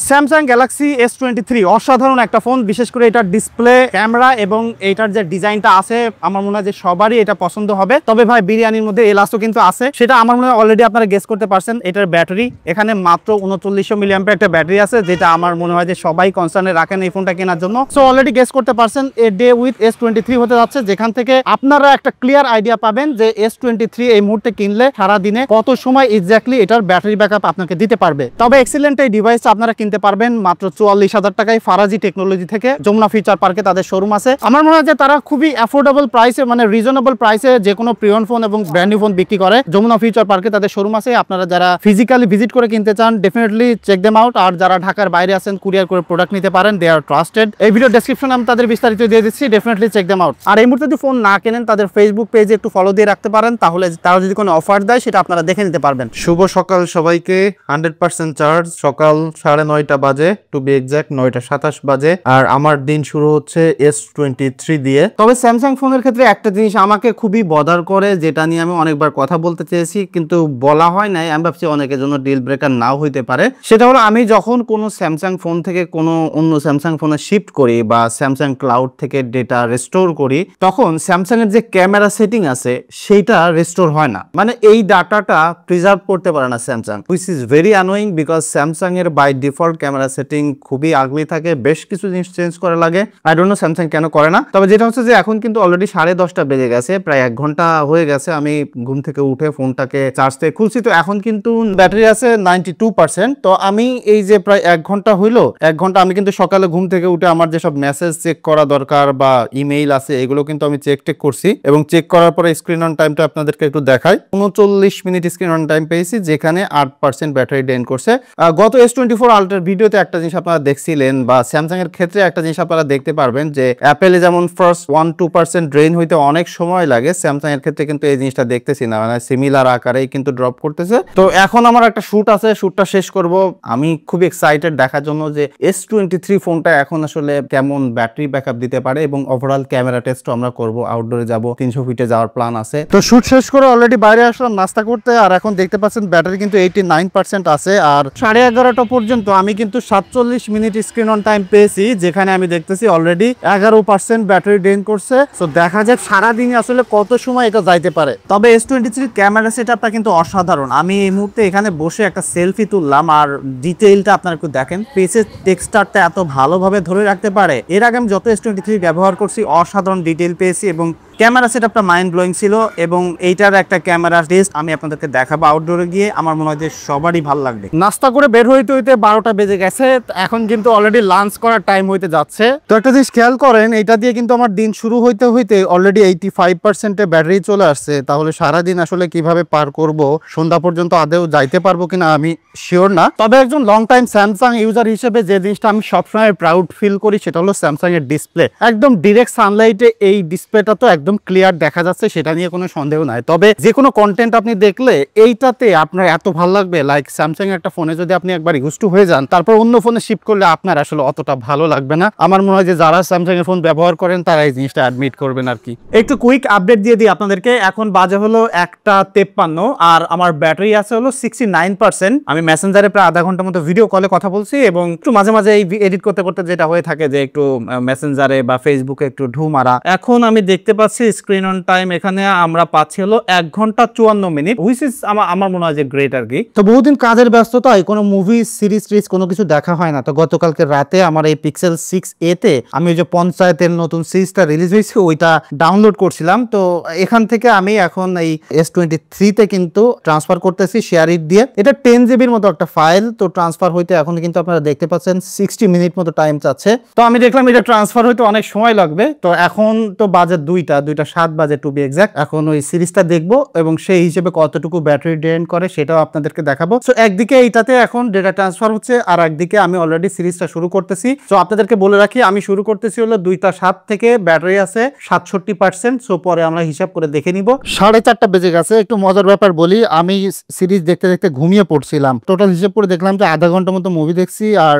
Samsung Galaxy S23 অসাধারণ একটা phone, বিশেষ করে এটার ডিসপ্লে, ক্যামেরা এবং এটার যে ডিজাইনটা আছে আমার মনে হয় যে সবারই এটা পছন্দ হবে। তবে ভাই বিরিয়ানির মধ্যে এলাসও কিন্তু আছে, সেটা আমার মনে হয় অলরেডি আপনারা গেস করতে পারছেন। এটার ব্যাটারি এখানে মাত্র 3900 মিলিঅ্যাম্পিয়ার একটা ব্যাটারি আছে, যেটা আমার মনে হয় যে সবাই কনসার্নে রাখেন এই ফোনটা কেনার জন্য। সো অলরেডি গেস করতে পারছেন এ ডে উইথ S23 হতে যাচ্ছে, যেখান থেকে আপনারা একটা ক্লিয়ার আইডিয়া পাবেন যে S23 এই মুহূর্তে কিনলে সারা দিনে কত সময় এক্স্যাক্টলি এটার ব্যাটারি ব্যাকআপ আপনাকে দিতে পারবে। তবে এক্সিলেন্ট এই ডিভাইসটা আপনারা কিনতে পারবেন মাত্র 44,000 টাকায় ফারাজি টেকনোলজি থেকে। যমুনা ফিউচার পার্কে তাদের শোরুম আছে। আমার মনে হয় যে তারা খুবই অ্যাফোর্ডেবল প্রাইসে, মানে রিজনেবল প্রাইসে যে কোনো প্রিয়ন ফোন এবং ব্র্যান্ড নিউ ফোন বিক্রি করে। যমুনা ফিউচার পার্কে তাদের শোরুম আছে। আপনারা যারা ফিজিক্যালি ভিজিট করে কিনতে চান ডেফিনেটলি চেক দেম আউট। আর যারা ঢাকার বাইরে আছেন কুরিয়ার করে প্রোডাক্ট নিতে পারেন, দে আর ট্রাস্টেড। এই ভিডিও ডেসক্রিপশনে আমি তাদের বিস্তারিত দিয়ে দিচ্ছি, ডেফিনেটলি চেক দেম আউট। আর এই মুহূর্তে যদি ফোন না কেনেন তাদের ফেসবুক পেজে একটু ফলো দিয়ে রাখতে পারেন, তাহলে তারা যদি কোনো অফার দেয় সেটা আপনারা দেখে নিতে পারবেন। শুভ সকাল সবাইকে। 100% চার্জ, সকাল 9:30 বাজে, টু বি এক্সাক্ট 9:27 বাজে। আর আমার দিন শুরু হচ্ছে S23 দিয়ে। তবে স্যামসাং ফোনের ক্ষেত্রে একটা জিনিস আমাকে খুবই বদার করে, যেটা নিয়ে আমি অনেকবার কথা বলতে চেয়েছি কিন্তু বলা হয় নাই, আমি ভাবছি অনেকের জন্য ডিল ব্রেকার নাও হইতে পারে। সেটা হলো আমি যখন কোনো স্যামসাং ফোন থেকে কোনো অন্য স্যামসাং ফোনে শিফট করি বা স্যামসাং ক্লাউড থেকে ডেটা রেস্টোর করি, তখন স্যামসাং এর যে ক্যামেরা সেটিং আছে সেইটা রেস্টোর হয় না, মানে এই ডাটাটা প্রিজার্ভ করতে পারে না Samsung, which is very annoying because Samsung এর বাই ডিফল্ট ক্যামেরা সেটিং খুবই আগলি থাকে, বেশ কিছু জিনিস চেঞ্জ করা লাগে। আই ডোন্ট নো স্যামসাং কেন করে না। তবে যেটা হচ্ছে যে এখন কিন্তু অলরেডি 10:30 বেজে গেছে, প্রায় 1 ঘন্টা হয়ে গেছে আমি ঘুম থেকে উঠে ফোনটাকে চার্জ থেকে খুলছি। তো এখন কিন্তু ব্যাটারি আছে 92%। তো আমি এই যে প্রায় 1 ঘন্টা হইলো, 1 ঘন্টা আমি কিন্তু সকালে ঘুম থেকে উঠে আমার যেসব মেসেজ চেক করা দরকার বা ইমেইল আছে এগুলো কিন্তু আমি চেক করছি, এবং চেক করার পরে স্ক্রিন অন টাইমটা আপনাদেরকে একটু দেখাই। 39 মিনিট স্ক্রিন অন টাইম পেয়েছি, যেখানে 8% ব্যাটারি ড্রেন করছে। গত S24 আলট্রার ভিডিওতে একটা জিনিস আপনারা দেখছিলেন, বা স্যামসাং এর ক্ষেত্রে একটা জিনিস আপনারা দেখতে পারবেন যে অ্যাপেলে যেমন ফার্স্ট 1-2% ড্রেন হইতে অনেক সময় লাগে, স্যামসাং এর ক্ষেত্রে কিন্তু এই জিনিসটা দেখতেছি না, মানে সিমিলার আকারেই কিন্তু ড্রপ করতেছে। তো এখন আমার একটা শুট আছে, শুটটা শেষ করব। আমি খুব এক্সাইটেড দেখার জন্য যে S23 ফোনটা এখন আসলে কেমন ব্যাটারি ব্যাকআপ দিতে পারে, এবং ওভারঅল ক্যামেরা টেস্টও আমরা করব। আউটডোরে যাব, 300 ফিটে যাওয়ার প্ল্যান আছে। তো শুট শেষ করে অলরেডি বাইরে আসলাম নাস্তা করতে, আর এখন দেখতে পাচ্ছেন ব্যাটারি কিন্তু 89% আছে। আর 11:30 পর্যন্ত আমি কিন্তু 47 মিনিট স্ক্রিন অন টাইম পেয়েছি, যেখানে আমি দেখতেছি অলরেডি 11% ব্যাটারি ড্রেন করছে। তো দেখা যাক সারাদিনে আসলে কত সময় এটা যাইতে পারে। তবে S23 ক্যামেরা সেটআপটা কিন্তু অসাধারণ। আমি এই মুহূর্তে এখানে বসে একটা সেলফি তুললাম, আর ডিটেইলটা আপনারা একটু দেখেন, পেজের টেক্সচারটা এত ভালোভাবে ধরে রাখতে পারে। এর আগে আমি যত S23 ব্যবহার করছি অসাধারণ ডিটেইল পেয়েছি, এবং ক্যামেরা সেটআপটা মাইন্ড ব্লোয়িং ছিল। এবং এইটার একটা ক্যামেরা টেস্ট আমি আপনাদেরকে দেখাবো আউটডোরে গিয়ে, আমার মনে হয় যে সবারই ভালো লাগবে। নাস্তা করে বের হইতে হইতে 12টা বেজে গেছে, এখন কিন্তু অলরেডি লাঞ্চ করার টাইম হইতে যাচ্ছে। তো একটা জিনিস খেয়াল করেন, এটা দিয়ে কিন্তু আমার দিন শুরু হইতে হইতে অলরেডি 85% ব্যাটারি চলে আসছে। তাহলে সারাদিন আসলে কিভাবে পার করব, সন্ধ্যা পর্যন্ত আদেও যাইতে পারবো কিনা আমি শিওর না। তবে একজন লং টাইম স্যামসাং ইউজার হিসেবে যে জিনিসটা আমি সবসময় প্রাউড ফিল করি সেটা হলো স্যামসাং এর ডিসপ্লে। একদম ডিরেক্ট সানলাইটে এই ডিসপ্লেটা তো একদম ক্লিয়ার দেখা যাচ্ছে, সেটা নিয়ে কোনো সন্দেহ নাই। তবে যে কোনো কন্টেন্ট আপনি দেখলে এইটাতে আপনার এত ভালো লাগবে, লাইক স্যামসাং এর একটা ফোনে যদি আপনি একবার ইউজ টু হয়ে যান, তারপর অন্য ফোনে শিফট করলে আপনার আসলে অতটা ভালো লাগবে না। আমার মনে হয় যে যারা স্যামসাং এর ফোন ব্যবহার করেন তারা এই জিনিসটা অ্যাডমিট করবেন আর কি। একটু কুইক আপডেট দিয়ে দিই আপনাদেরকে। এখন বাজে হলো 1:53, আর আমার ব্যাটারি আছে হলো 69%। আমি মেসেঞ্জারে প্রায় আধা ঘন্টার মতো ভিডিও কলে কথা বলছি, এবং একটু মাঝে মাঝে এই এডিট করতে করতে যেটা হয়ে থাকে যে একটু মেসেঞ্জারে বা ফেসবুকে একটু ঢু মারা। এখন আমি দেখতে পাচ্ছি স্ক্রিন অন টাইম এখানে আমরা পাচ্ছি হলো 1 ঘন্টা 54 মিনিট, হুইচ ইজ আমার মনে হয় যে গ্রেট আর কি। তো বহুদিন কাজের ব্যস্ততায় কোনো মুভি সিরিজ কোনো কিছু দেখা হয় না। তো গতকালকে রাতে আমার এই পিক্সেল 6a তে আমি ওই যে পঞ্চায়েতের নতুন সিরিজটা রিলিজ হয়েছে ওইটা ডাউনলোড করছিলাম। তো এখান থেকে আমি এখন এই S23 তে কিন্তু ট্রান্সফার করতেছি শেয়ার ইট দিয়ে। এটা 10 জিবির মতো একটা ফাইল। তো ট্রান্সফার হইতে এখন কিন্তু আপনারা দেখতে পাচ্ছেন 60 মিনিট মতো টাইম চাচ্ছে। তো আমি দেখলাম এটা ট্রান্সফার হইতে অনেক সময় লাগবে। তো এখন তো বাজে 2:07 বাজে টু বি এক্সাক্ট। এখন ওই সিরিজটা দেখবো, এবং সেই হিসেবে কতটুকু ব্যাটারি ড্রেন করে সেটাও আপনাদেরকে দেখাবো। সো একদিকে এইটাতে এখন ডেটা ট্রান্সফার হচ্ছে, আর একদিকে আমি অলরেডি সিরিজটা শুরু করতেছি। সো আপনাদেরকে বলে রাখি আমি শুরু করতেছি হলো 2:07 থেকে, ব্যাটারি আছে 67%। সো পরে আমরা হিসাব করে দেখে নিব। 4:30 বেজে গেছে। একটু মজার ব্যাপার বলি, আমি সিরিজ দেখতে দেখতে ঘুমিয়ে পড়ছিলাম। টোটাল হিসাব করে দেখলাম যে আধা ঘন্টার মতো মুভি দেখছি, আর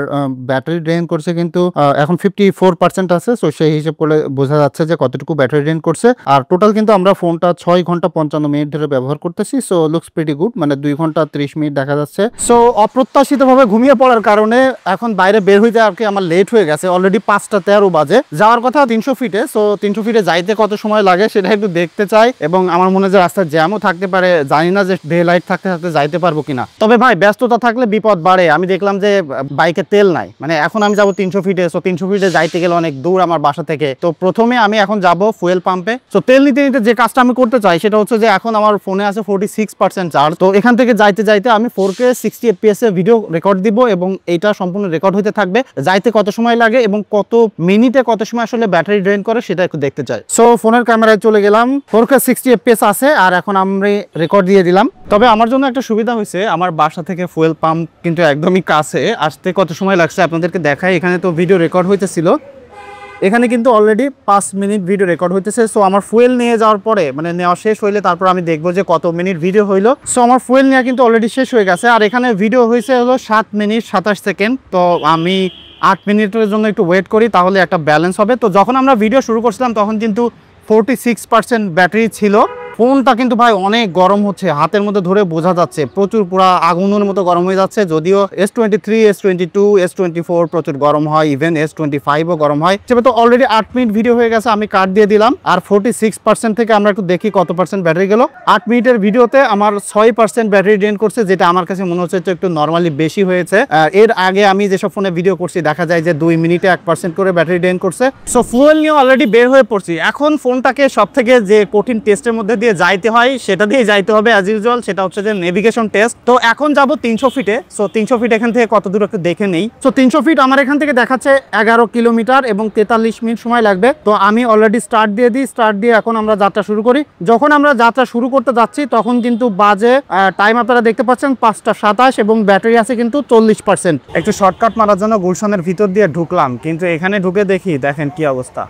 ব্যাটারি ড্রেন করছে কিন্তু এখন 54% আছে। সো সেই হিসাব করে বোঝা যাচ্ছে যে কতটুকু ব্যাটারি ড্রেন করছে। আর টোটাল কিন্তু আমরা ফোনটা 6 ঘন্টা 55 মিনিট ধরে ব্যবহার করতেছি। সো লুকস প্রিটি গুড, মানে 2 ঘন্টা 30 মিনিট দেখা যাচ্ছে। সো অপ্রত্যাশিতভাবে ঘুমিয়ে পড়ার করার কারণে এখন বাইরে বের হইতে আর কি আমার লেট হয়ে গেছে, অলরেডি 5:13 বাজে। যাওয়ার কথা 300 ফিটে, সো 300 ফিটে যাইতে কত সময় লাগে সেটা একটু দেখতে চাই, এবং আমার মনে হয় যে রাস্তার জ্যামও থাকতে পারে, জানি না যে ডে লাইট থাকতে থাকতে যাইতে পারবো কিনা। তবে ভাই ব্যস্ততা থাকলে বিপদ বাড়ে। আমি দেখলাম যে বাইকে তেল নাই, মানে এখন আমি যাবো 300 ফিটে, সো 300 ফিটে যাইতে গেলে অনেক দূর আমার বাসা থেকে। তো প্রথমে আমি এখন যাব ফুয়েল পাম্পে। সো তেল নিতে নিতে যে কাজটা আমি করতে চাই সেটা হচ্ছে যে এখন আমার ফোনে আছে 46% চার্জ। তো এখান থেকে যাইতে যাইতে আমি 4K 60 FPS এ ভিডিও রেকর্ড দিব, এবং এটা সম্পূর্ণ রেকর্ড হতে থাকবে। যাইতে কত সময় লাগে এবং কত মিনিটে কত সময় আসলে ব্যাটারি ড্রেন করে সেটা একটু দেখতে চাই। সো ফোনের ক্যামেরায় চলে গেলাম, 4K 60 FPS আছে, আর এখন আমরা রেকর্ড দিয়ে দিলাম। তবে আমার জন্য একটা সুবিধা হয়েছে, আমার বাসা থেকে ফুয়েল পাম্প কিন্তু একদমই কাছে। আসতে কত সময় লাগছে আপনাদেরকে দেখাই। এখানে তো ভিডিও রেকর্ড হইতেছিল, এখানে কিন্তু অলরেডি 5 মিনিট ভিডিও রেকর্ড হইতেছে। সো আমার ফুয়েল নিয়ে যাওয়ার পরে, মানে নেওয়া শেষ হইলে তারপর আমি দেখবো যে কত মিনিট ভিডিও হইলো। সো আমার ফুয়েল নেওয়া কিন্তু অলরেডি শেষ হয়ে গেছে, আর এখানে ভিডিও হয়েছে হলো 7 মিনিট 27 সেকেন্ড। তো আমি 8 মিনিটের জন্য একটু ওয়েট করি, তাহলে একটা ব্যালেন্স হবে। তো যখন আমরা ভিডিও শুরু করছিলাম তখন কিন্তু 46% ব্যাটারি ছিল। ফোনটা কিন্তু ভাই অনেক গরম হচ্ছে, হাতের মধ্যে ধরে বোঝা যাচ্ছে প্রচুর, পুরা আগুনের মতো গরম হয়ে যাচ্ছে। যদিও S23, S22, S24 প্রচুর গরম হয়, ইভেন S25ও গরম হয়। সেটা তো অলরেডি 8 মিনিট ভিডিও হয়ে গেছে, আমি কাট দিয়ে দিলাম। আর 46% থেকে আমরা একটু দেখি কত পার্সেন্ট ব্যাটারি গেল। 8 মিনিটের ভিডিওতে আমার 6% ব্যাটারি ড্রেন করছে, যেটা আমার কাছে মনে হচ্ছে একটু নর্মালি বেশি হয়েছে। এর আগে আমি যেসব ফোনে ভিডিও করছি দেখা যায় যে 2 মিনিটে 1% করে ব্যাটারি ড্রেন করছে। সো ফুয়েল নিয়ে অলরেডি বের হয়ে পড়ছি। এখন ফোনটাকে সব থেকে যে কঠিন টেস্টের মধ্যে দিয়ে যাইতে হয় সেটা দিয়ে যাইতে হবে অ্যাজ ইউজুয়াল, সেটা হচ্ছে যে নেভিগেশন টেস্ট। তো এখন যাব 300 ফিটে। সো 300 ফিট এখান থেকে কত দূর একটু দেখে নেই। সো 300 ফিট আমার এখান থেকে দেখাচ্ছে 11 কিলোমিটার এবং 43 মিনিট সময় লাগবে। তো আমি অলরেডি স্টার্ট দিয়ে দিই, স্টার্ট দিয়ে এখন আমরা যাত্রা শুরু করি। যখন আমরা যাত্রা শুরু করতে যাচ্ছি তখন কিন্তু বাজে টাইম আপনারা দেখতে পাচ্ছেন 5:27 এবং ব্যাটারি আছে কিন্তু 40%। একটু শর্টকাট মারার জন্য গুলশানের ভিতর দিয়ে ঢুকলাম, কিন্তু এখানে ঢুকে দেখি দেখেন কি অবস্থা।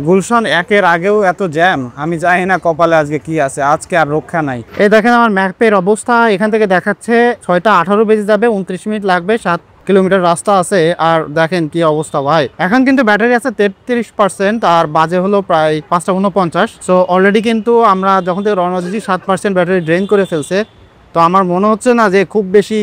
গুলশান 1-এর আগেও এত জ্যাম, আমি জানি না কপালে আজকে কি আছে, আজকে আর রক্ষা নাই। এই দেখেন আমার ম্যাপের অবস্থা, এখান থেকে দেখাচ্ছে 6:18 বেজে যাবে, 29 মিনিট লাগবে, 7 কিলোমিটার রাস্তা আছে। আর দেখেন কি অবস্থা ভাই, এখন কিন্তু ব্যাটারি আছে 33% আর বাজে হলো প্রায় 5:49। সো অলরেডি কিন্তু আমরা যখন থেকে রওনা দিচ্ছি 7% ব্যাটারি ড্রেন করে ফেলছে। তো আমার মনে হচ্ছে না যে খুব বেশি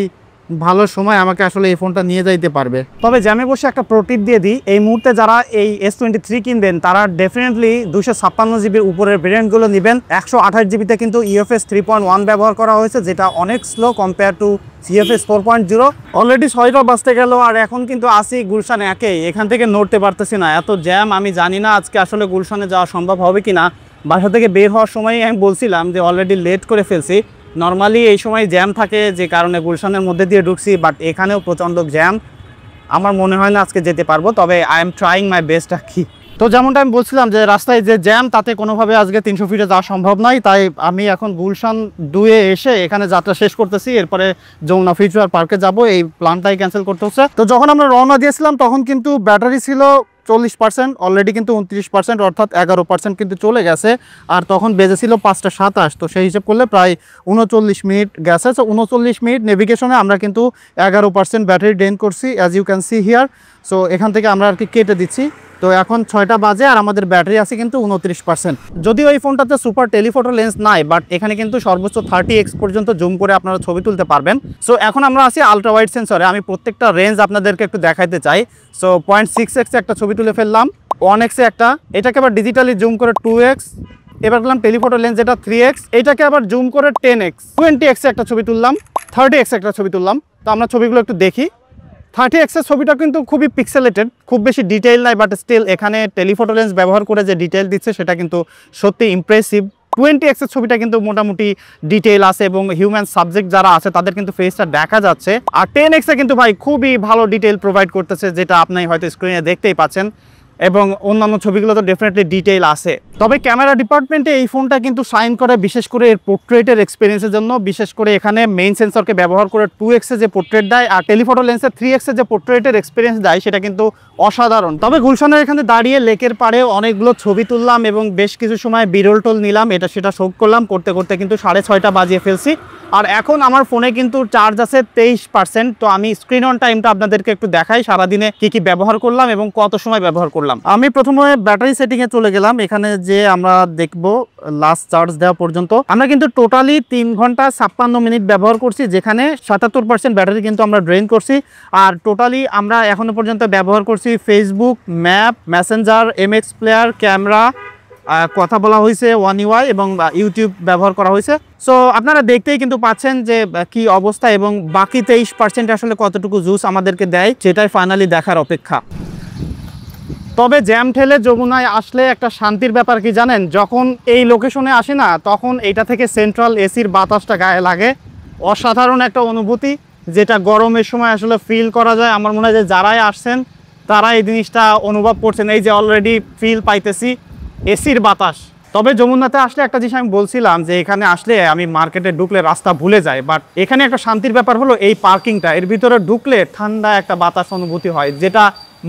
ভালো সময় আমাকে আসলে এই ফোনটা নিয়ে যাইতে পারবে। তবে জ্যামে বসে একটা প্রোটিপ দিয়ে দিই, এই মুহূর্তে যারা এই S23 কিনবেন তারা ডেফিনেটলি 256 জিবির উপরের ভেরিয়েন্টগুলো নেবেন। 128 জিবিতে কিন্তু UFS 3.1 ব্যবহার করা হয়েছে, যেটা অনেক slow compare to UFS 4.0। Already 6টা বাজতে গেল আর এখন কিন্তু আসি গুলশান 1-এ। এখান থেকে নড়তে পারতেছি না, এত জ্যাম। আমি জানি না আজকে আসলে গুলশানে যাওয়া সম্ভব হবে কিনা। বাসা থেকে বের হওয়ার সময় আমি বলছিলাম যে অলরেডি লেট করে ফেলছি। নর্মালি এই সময় জ্যাম থাকে, যে কারণে গুলশানের মধ্যে দিয়ে ঢুকছি, বাট এখানেও প্রচণ্ড জ্যাম। আমার মনে হয় না আজকে যেতে পারবো, তবে I am trying my best আর কি। তো যেমনটা আমি বলছিলাম যে রাস্তায় যে জ্যাম, তাতে কোনোভাবে আজকে 300 ফিটে যাওয়া সম্ভব নয়। তাই আমি এখন গুলশান 2-এ এসে এখানে যাত্রা শেষ করতেছি, এরপরে যমুনা ফিউচার পার্কে যাব। এই প্ল্যানটাই ক্যান্সেল করতে হচ্ছে। তো যখন আমরা রওনা দিয়েছিলাম তখন কিন্তু ব্যাটারি ছিল 40%, অলরেডি কিন্তু 29%, অর্থাৎ 11% কিন্তু চলে গেছে। আর তখন বেজেছিল 5:27। তো সেই হিসেব করলে প্রায় 39 মিনিট গেছে। তো 39 মিনিট নেভিগেশনে আমরা কিন্তু 11% ব্যাটারি ড্রেন করছি, as you can see here. So এখান থেকে আমরা আর কি কেটে দিচ্ছি। তো এখন 6টা বাজে আর আমাদের ব্যাটারি আছে কিন্তু 29%। যদিও এই ফোনটাতে সুপার টেলিফোটো লেন্স নাই, বাট এখানে কিন্তু সর্বোচ্চ 30x পর্যন্ত জুম করে আপনারা ছবি তুলতে পারবেন। সো এখন আমরা আছি আলট্রা ওয়াইড সেন্সরে। আমি প্রত্যেকটা রেঞ্জ আপনাদেরকে একটু দেখাইতে চাই। সো 0.6x একটা ছবি তুলে ফেললাম, 1x একটা, এটাকে আবার ডিজিটালি জুম করে 2x, এবার করলাম টেলিফোটো লেন্স যেটা 3x, এটাকে আবার জুম করে 10x, 20x একটা ছবি তুললাম, 30x একটা ছবি তুললাম। তো আমরা ছবিগুলো একটু দেখি। 30x এর ছবিটা কিন্তু খুবই পিক্সেলেটেড, খুব বেশি ডিটেইল নাই, বাট স্টিল এখানে টেলিফোটো লেন্স ব্যবহার করে যে ডিটেইল দিচ্ছে সেটা কিন্তু সত্যি ইমপ্রেসিভ। 20x এর ছবিটা কিন্তু মোটামুটি ডিটেইল আছে এবং হিউম্যান সাবজেক্ট যারা আছে তাদের কিন্তু ফেসটা দেখা যাচ্ছে। আর 10x এ কিন্তু ভাই খুবই ভালো ডিটেইল প্রোভাইড করতেছে, যেটা আপনি হয়তো স্ক্রিনে দেখতেই পাচ্ছেন, এবং অন্যান্য ছবিগুলো তো ডেফিনেটলি ডিটেইল আছে। তবে ক্যামেরা ডিপার্টমেন্টে এই ফোনটা কিন্তু সাইন করে বিশেষ করে এর পোর্ট্রেটের এক্সপিরিয়েন্সের জন্য। বিশেষ করে এখানে মেইন সেন্সরকে ব্যবহার করে 2x এ যে পোর্ট্রেট দেয় আর টেলিফোটো লেন্সে 3x এ যে পোর্ট্রেটের এক্সপিরিয়েন্স দেয় সেটা কিন্তু অসাধারণ। তবে গুলশানের এখানে দাঁড়িয়ে লেকের পাড়ে অনেকগুলো ছবি তুললাম এবং বেশ কিছু সময় বিরল টোল নিলাম, এটা সেটা শোক করলাম। করতে করতে কিন্তু 6:30 বাজিয়ে ফেলছি। আর এখন আমার ফোনে কিন্তু চার্জ আছে 23%। তো আমি স্ক্রিন অন টাইমটা আপনাদেরকে একটু দেখাই, সারাদিনে কি কি ব্যবহার করলাম এবং কত সময় ব্যবহার করলাম। গেলাম। আমি প্রথমে ব্যাটারি সেটিং এ চলে গেলাম। এখানে যে আমরা দেখব লাস্ট চার্জ দেওয়া পর্যন্ত আমরা কিন্তু টোটালি 3 ঘন্টা 56 মিনিট ব্যবহার করছি, যেখানে 77% ব্যাটারি কিন্তু আমরা ড্রেন করছি। আর টোটালি আমরা এখনো পর্যন্ত ব্যবহার করছি Facebook, map, Messenger, MX player, camera, কথা বলা হয়েছে ওয়ান ইউআই এবং ইউটিউব ব্যবহার করা হয়েছে। সো আপনারা দেখতেই কিন্তু পাচ্ছেন যে কি অবস্থা, এবং বাকি 23% আসলে কতটুকু জুস আমাদেরকে দেয় সেটাই ফাইনালি দেখার অপেক্ষা। তবে জ্যাম ঠেলে যমুনায় আসলে একটা শান্তির ব্যাপার কি জানেন, যখন এই লোকেশনে আসি না তখন এইটা থেকে সেন্ট্রাল এসির বাতাসটা গায়ে লাগে, অসাধারণ একটা অনুভূতি যেটা গরমের সময় আসলে ফিল করা যায়। আমার মনে হয় যে যারাই আসছেন তারা এই জিনিসটা অনুভব করছেন। এই যে অলরেডি ফিল পাইতেছি এসির বাতাস। তবে যমুনাতে আসলে একটা জিনিস আমি বলছিলাম যে এখানে আসলে আমি মার্কেটে ঢুকলে রাস্তা ভুলে যাই, বাট এখানে একটা শান্তির ব্যাপার হলো এই পার্কিংটা। এর ভিতরে ঢুকলে ঠান্ডা একটা বাতাস অনুভূতি হয়, যেটা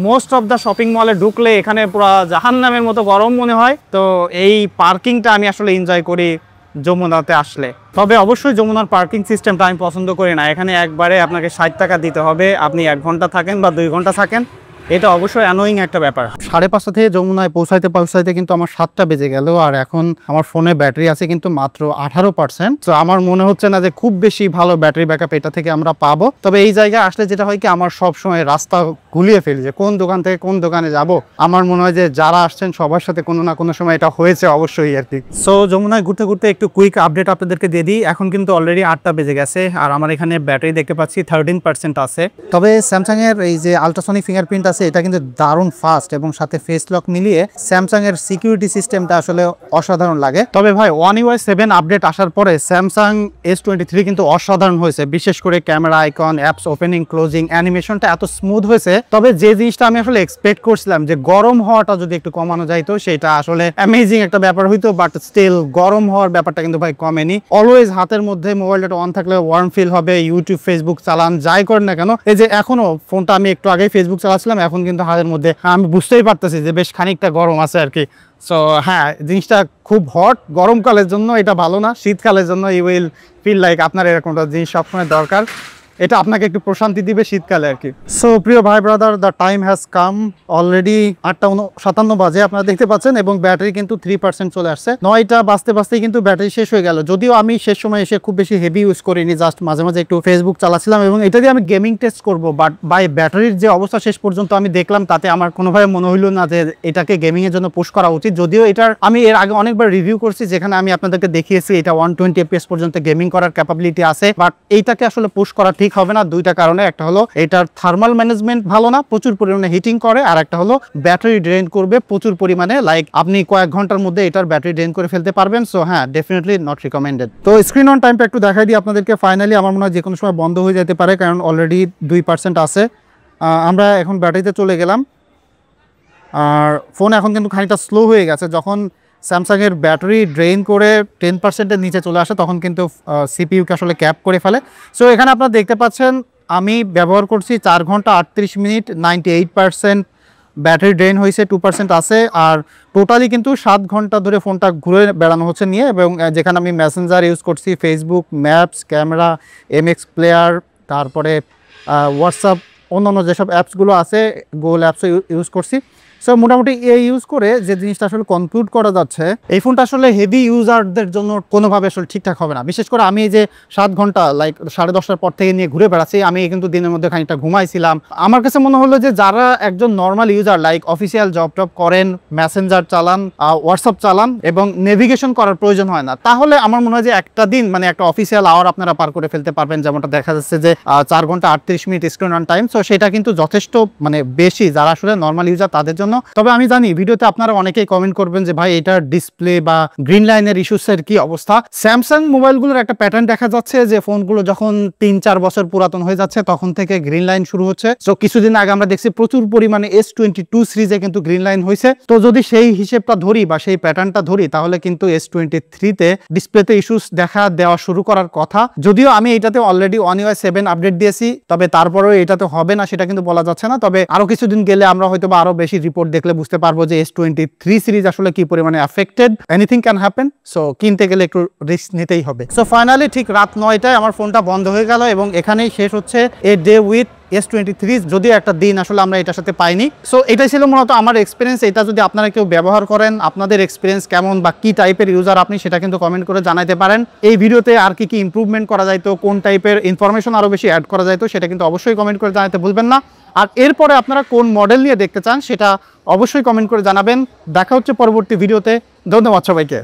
মোস্ট অফ দ্য শপিং মলে ঢুকলে এখানে পুরো জাহান্নামের মতো গরম মনে হয়। তো এই পার্কিংটা আমি আসলে এনজয় করি যমুনাতে আসলে। তবে অবশ্যই যমুনার পার্কিং সিস্টেমটা আমি পছন্দ করি না। এখানে একবারে আপনাকে 60 টাকা দিতে হবে, আপনি 1 ঘন্টা থাকেন বা 2 ঘন্টা থাকেন, এটা অবশ্যই অ্যানোয়িং একটা ব্যাপার। 5:30 থেকে যমুনায় পৌঁছাইতে কিন্তু আমার 7টা বেজে গেল, আর এখন আমার ফোনে ব্যাটারি আছে কিন্তু মাত্র 18%। তো আমার মনে হচ্ছে না যে খুব বেশি ভালো ব্যাটারি ব্যাকআপ এটা থেকে আমরা পাবো। তবে এই জায়গায় আসলে যেটা হয় কি, আমার সব সময় রাস্তা গুলিয়ে ফেলি যে কোন দোকান থেকে কোন দোকানে যাব। আমার মনে হয় যে যারা আসছেন সবার সাথে কোনো না কোনো সময় এটা হয়েছে অবশ্যই আর কি। সো যমুনায় ঘুরতে ঘুরতে একটু কুইক আপডেট আপনাদেরকে দিয়ে দিই। এখন কিন্তু অলরেডি 8টা বেজে গেছে, আর আমার এখানে ব্যাটারি দেখতে পাচ্ছি 13% আছে। তবে স্যামসাং এর এই যে আল্ট্রাসনিক ফিঙ্গারপ্রিন্ট এটা কিন্তু দারুণ ফাস্ট, এবং সাথে ফেস লক মিলিয়ে স্যামসাং এর সিকিউরিটি সিস্টেমটা আসলে অসাধারণ লাগে। তবে ভাই One UI 7 আপডেট আসার পরে স্যামসাং S23 কিন্তু অসাধারণ হয়েছে, বিশেষ করে camera icon, apps opening closing, অ্যানিমেশনটা এত স্মুথ হয়েছে। তবে যে জিনিসটা আমি আসলে এক্সপেক্ট করছিলাম যে গরম হওয়াটা যদি একটু কমানো যাইতো, সেটা আসলে অ্যামেজিং একটা ব্যাপার হইতো, বাট স্টিল গরম হওয়ার ব্যাপারটা কিন্তু ভাই কমেনি। অলওয়েজ হাতের মধ্যে মোবাইলটা অন থাকলে ওয়ার্ম ফিল হবে। ইউটিউব, ফেসবুক চালান, যাই করেন না কেন, এই যে এখনো ফোনটা আমি একটু আগেই ফেসবুক চালাচ্ছিলাম, এখন কিন্তু হাতের মধ্যে আমি বুঝতেই পারতেছি যে বেশ খানিকটা গরম আছে আর কি। সো হ্যাঁ, জিনিসটা খুব হট। গরমকালের জন্য এটা ভালো না, শীতকালের জন্য ইউ উইল ফিল লাইক আপনার এরকম একটা জিনিস সবসময় দরকার। এটা আপনাকে একটু প্রশান্তি দিবে শীতকালে আর কি। সো প্রিয় ভাই brother, the time has come. Already 8:57 বাজে আপনারা দেখতে পাচ্ছেন, এবং ব্যাটারি কিন্তু 3% চলে আসছে। 9টা বাজতেই কিন্তু ব্যাটারি শেষ হয়ে গেল। যদিও আমি শেষ সময় এসে খুব বেশি হেভি ইউজ করিনি, জাস্ট মাঝে মাঝে একটু ফেসবুক চালাচ্ছিলাম, এবং এটা দিয়ে আমি গেমিং টেস্ট করবো। বাট বাই ব্যাটারির যে অবস্থা শেষ পর্যন্ত আমি দেখলাম, তাতে আমার কোনোভাবে মনে হইলো না যে এটাকে গেমিং এর জন্য পুশ করা উচিত। যদিও এটার আমি এর আগে অনেকবার রিভিউ করছি, যেখানে আমি আপনাদেরকে দেখিয়েছি এটা 120 FPS পর্যন্ত গেমিং করার ক্যাপাবিলিটি আছে। বাট এইটাকে আসলে পুশ করা ঠিক হবে না, দুইটা কারণে। একটা হলো এটার থার্মাল ম্যানেজমেন্ট ভালো না, প্রচুর পরিমাণে হিটিং করে, আর একটা হলো ব্যাটারি ড্রেন করবে প্রচুর পরিমাণে, লাইক আপনি কয়েক ঘন্টার মধ্যে এটার ব্যাটারি ড্রেন করে ফেলতে পারবেন। সো হ্যাঁ, ডেফিনেটলি নট রিকমেন্ডেড। তো স্ক্রিন অন টাইমটা একটু দেখাই দিই আপনাদেরকে। ফাইনালি আমার মনে হয় যে কোনো সময় বন্ধ হয়ে যেতে পারে, কারণ অলরেডি 2% আছে। আমরা এখন ব্যাটারিতে চলে গেলাম, আর ফোন এখন কিন্তু খানিকটা স্লো হয়ে গেছে। যখন স্যামসাংয়ের ব্যাটারি ড্রেন করে 10%-এর নিচে চলে আসে, তখন কিন্তু সিপিইউকে আসলে ক্যাপ করে ফেলে। সো এখানে আপনারা দেখতে পাচ্ছেন আমি ব্যবহার করছি 4 ঘন্টা 38 মিনিট, 98% ব্যাটারি ড্রেন হয়েছে, 2% আছে। আর টোটালি কিন্তু 7 ঘন্টা ধরে ফোনটা ঘুরে বেড়ানো হচ্ছে নিয়ে, এবং যেখানে আমি মেসেঞ্জার ইউজ করছি, Facebook, maps, camera, MX player, তারপরে হোয়াটসঅ্যাপ, অন্যান্য যেসব অ্যাপসগুলো আছে গুগল অ্যাপসও ইউজ করছি। সো মোটামুটি এই ইউজ করে যে জিনিসটা আসলে কনক্লুড করা যাচ্ছে, এই ফোনটা আসলে হেভি ইউজারদের জন্য কোনোভাবে আসলে ঠিকঠাক হবে না। বিশেষ করে আমি যে 7 ঘন্টা লাইক 10:30টার পর থেকে নিয়ে ঘুরে বেড়াচ্ছি, আমি কিন্তু দিনের মধ্যে খানিকটা ঘুমাইছিলাম। আমার কাছে মনে হলো যে যারা একজন normal user, like official job টব করেন, মেসেঞ্জার চালান, হোয়াটসঅ্যাপ চালান, এবং নেভিগেশন করার প্রয়োজন হয় না, তাহলে আমার মনে হয় যে একটা দিন মানে একটা অফিসিয়াল আওয়ার আপনারা পার করে ফেলতে পারবেন। যেমনটা দেখা যাচ্ছে যে 4 ঘন্টা 38 minute screen on time. So সেটা কিন্তু যথেষ্ট মানে বেশি যারা আসলে নর্মাল ইউজার তাদের জন্য। তবে আমি জানি ভিডিওতে আপনারা অনেকেই কমেন্ট করবেন যে ভাই এটার ডিসপ্লে বা গ্রিন লাইনের ইস্যুসের কি অবস্থা। স্যামসাং মোবাইলগুলোর একটা প্যাটার্ন দেখা যাচ্ছে যে ফোনগুলো যখন 3-4 বছর পুরাতন হয়ে যাচ্ছে তখন থেকে গ্রিন লাইন শুরু হচ্ছে। তো কিছুদিন আগে আমরা দেখছি প্রচুর পরিমাণে S22 সিরিজে কিন্তু গ্রিন লাইন হয়েছে। তো যদি সেই হিসেবটা ধরি বা সেই প্যাটার্নটা ধরি, তাহলে কিন্তু S23-তে ডিসপ্লেতে ইস্যুস দেখা দেওয়া শুরু করার কথা। যদিও আমি এটাতে অলরেডি One UI 7 আপডেট দিয়েছি, তবে তারপরেও এটাতে হবে না সেটা কিন্তু বলা যাচ্ছে না। তবে আরো কিছুদিন গেলে আমরা হয়তো বা আরো বেশি রিপোর্ট দেখলে বুঝতে পারবো যে S23 সিরিজ আসলে কি পরিমাণে affected. Anything can happen, so কিনতে গেলে একটু রিস্ক নিতেই হবে। সো ফাইনালি ঠিক রাত 9টায় আমার ফোনটা বন্ধ হয়ে গেল, এবং এখানেই শেষ হচ্ছে এ ডে উইথ S23 যদিও একটা দিন আসলে আমরা এটার সাথে পাইনি। সো এটাই ছিল মূলত আমার এক্সপিরিয়েন্স। এটা যদি আপনারা কেউ ব্যবহার করেন, আপনাদের এক্সপিরিয়েন্স কেমন বা কি টাইপের ইউজার আপনি, সেটা কিন্তু কমেন্ট করে জানাতে পারেন। এই ভিডিওতে আর কি কি ইমপ্রুভমেন্ট করা যাইতো, কোন টাইপের ইনফরমেশন আরও বেশি অ্যাড করা যাইতো, সেটা কিন্তু অবশ্যই কমেন্ট করে জানাতে ভুলবেন না। আর এরপরে আপনারা কোন মডেল নিয়ে দেখতে চান সেটা অবশ্যই কমেন্ট করে জানাবেন। দেখা হচ্ছে পরবর্তী ভিডিওতে। ধন্যবাদ সবাইকে।